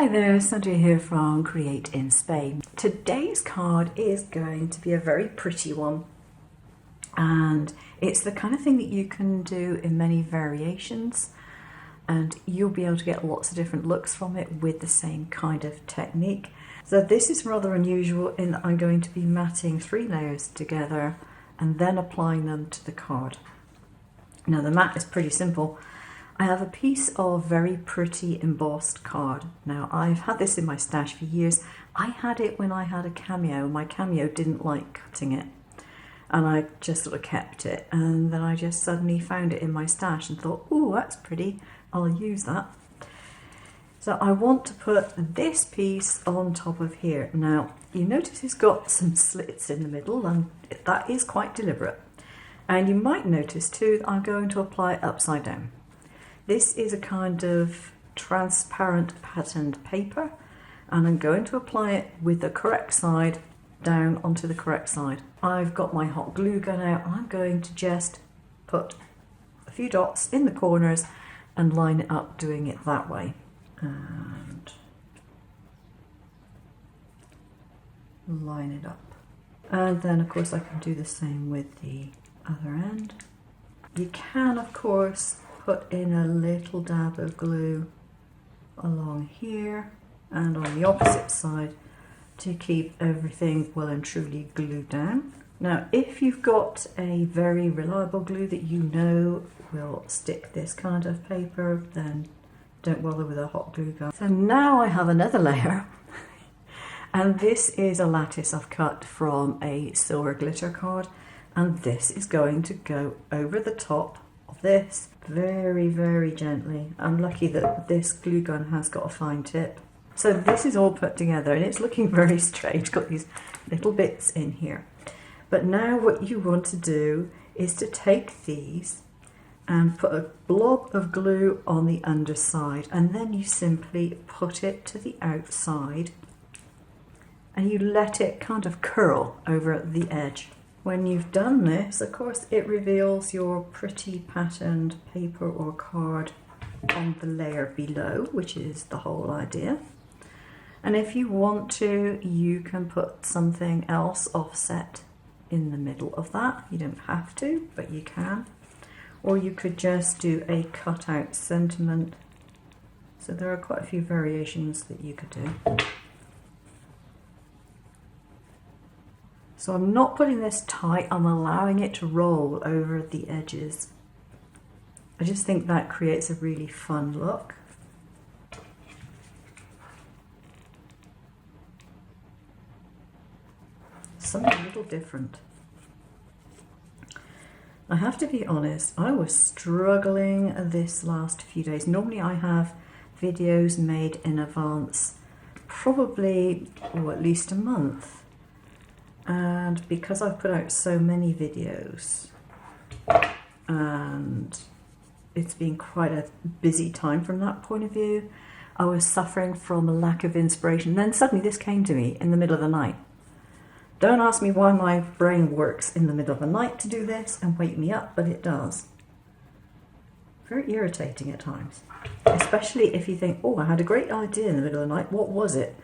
Hi there, Sandra here from Create in Spain. Today's card is going to be a very pretty one, and it's the kind of thing that you can do in many variations, and you'll be able to get lots of different looks from it with the same kind of technique. So this is rather unusual in that I'm going to be matting 3 layers together and then applying them to the card. Now the mat is pretty simple. I have a piece of very pretty embossed card. Now I've had this in my stash for years. I had it when I had a cameo. My cameo didn't like cutting it, and I just sort of kept it, and then I just suddenly found it in my stash and thought, oh, that's pretty, I'll use that. So I want to put this piece on top of here. Now you notice it's got some slits in the middle, and that is quite deliberate. And you might notice too that I'm going to apply it upside down. This is a kind of transparent patterned paper, and I'm going to apply it with the correct side down onto the correct side. I've got my hot glue gun out, and I'm going to just put a few dots in the corners and line it up doing it that way. And line it up. And then of course I can do the same with the other end. You can of course put in a little dab of glue along here and on the opposite side to keep everything well and truly glued down. Now if you've got a very reliable glue that you know will stick this kind of paper, then don't bother with a hot glue gun. So now I have another layer and this is a lattice I've cut from a silver glitter card, and this is going to go over the top of this very, very gently. I'm lucky that this glue gun has got a fine tip. So this is all put together and it's looking very strange, got these little bits in here. But now what you want to do is to take these and put a blob of glue on the underside, and then you simply put it to the outside and you let it kind of curl over the edge. When you've done this, of course, it reveals your pretty patterned paper or card on the layer below, which is the whole idea. And if you want to, you can put something else offset in the middle of that. You don't have to, but you can. Or you could just do a cutout sentiment. So there are quite a few variations that you could do. So I'm not putting this tight, I'm allowing it to roll over the edges. I just think that creates a really fun look. Something a little different. I have to be honest, I was struggling this last few days. Normally I have videos made in advance, probably, or at least a month. And because I've put out so many videos and it's been quite a busy time from that point of view, I was suffering from a lack of inspiration. Then suddenly this came to me in the middle of the night. Don't ask me why my brain works in the middle of the night to do this and wake me up, but it does. Very irritating at times, especially if you think, oh, I had a great idea in the middle of the night, what was it?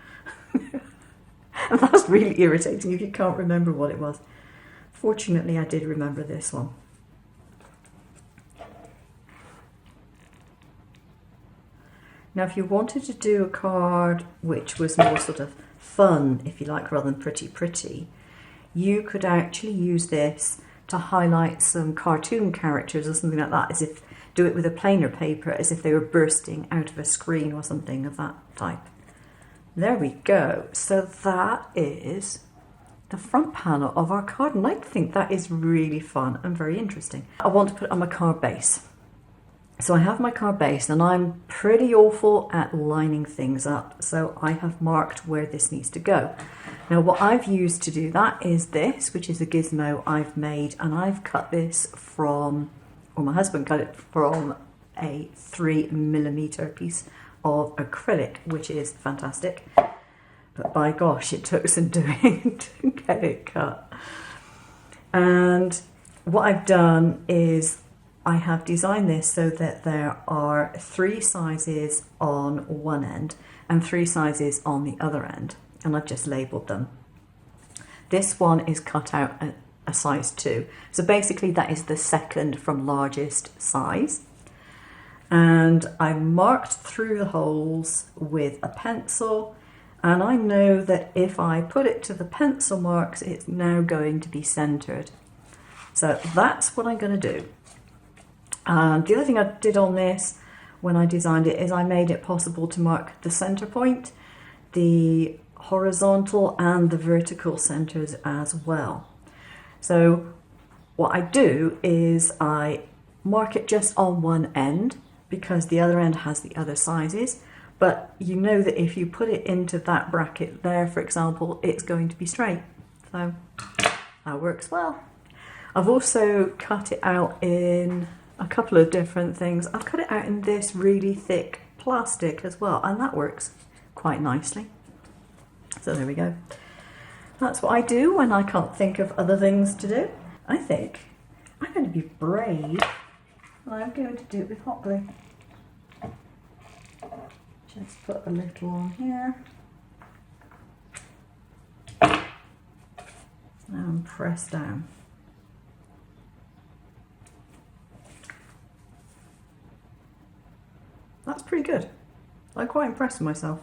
And that's really irritating if you can't remember what it was. Fortunately, I did remember this one. Now, if you wanted to do a card which was more sort of fun, if you like, rather than pretty, you could actually use this to highlight some cartoon characters or something like that, as if do it with a plainer paper, as if they were bursting out of a screen or something of that type. There we go. So that is the front panel of our card, and I think that is really fun and very interesting. I want to put it on my card base. So I have my card base, and I'm pretty awful at lining things up, so I have marked where this needs to go. Now what I've used to do that is this, which is a gizmo I've made, and I've cut this from, or my husband cut it from, a 3mm piece of acrylic, which is fantastic, but by gosh, it took some doing to get it cut. And what I've done is I have designed this so that there are 3 sizes on one end, and 3 sizes on the other end, and I've just labelled them. This one is cut out at a size 2, so basically that is the second from largest size. And I marked through the holes with a pencil, and I know that if I put it to the pencil marks, it's now going to be centered. So that's what I'm going to do. And the other thing I did on this when I designed it is I made it possible to mark the center point, the horizontal and the vertical centers as well. So what I do is I mark it just on one end because the other end has the other sizes, but you know that if you put it into that bracket there, for example, it's going to be straight. So that works well. I've also cut it out in a couple of different things. I've cut it out in this really thick plastic as well, and that works quite nicely. So there we go. That's what I do when I can't think of other things to do. I think I'm going to be brave, and I'm going to do it with hot glue. Just put a little on here and press down. That's pretty good. I'm quite impressed with myself.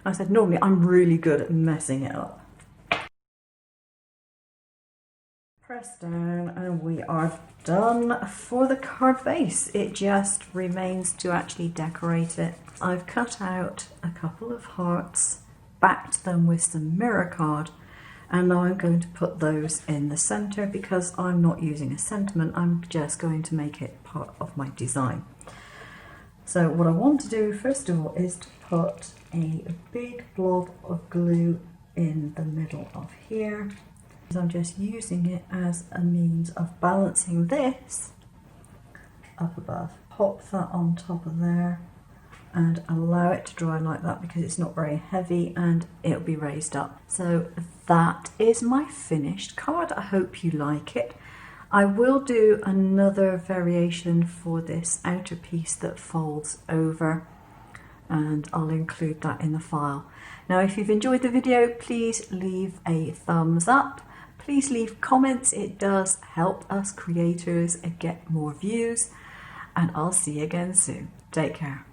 I said normally I'm really good at messing it up. Press down and we are done for the card base. It just remains to actually decorate it. I've cut out a couple of hearts, backed them with some mirror card, and now I'm going to put those in the center because I'm not using a sentiment, I'm just going to make it part of my design. So what I want to do first of all is to put a big blob of glue in the middle of here. I'm just using it as a means of balancing this up above. Pop that on top of there and allow it to dry like that because it's not very heavy and it'll be raised up. So that is my finished card. I hope you like it. I will do another variation for this outer piece that folds over, and I'll include that in the file. Now if you've enjoyed the video, please leave a thumbs up. Please leave comments, it does help us creators get more views, and I'll see you again soon. Take care.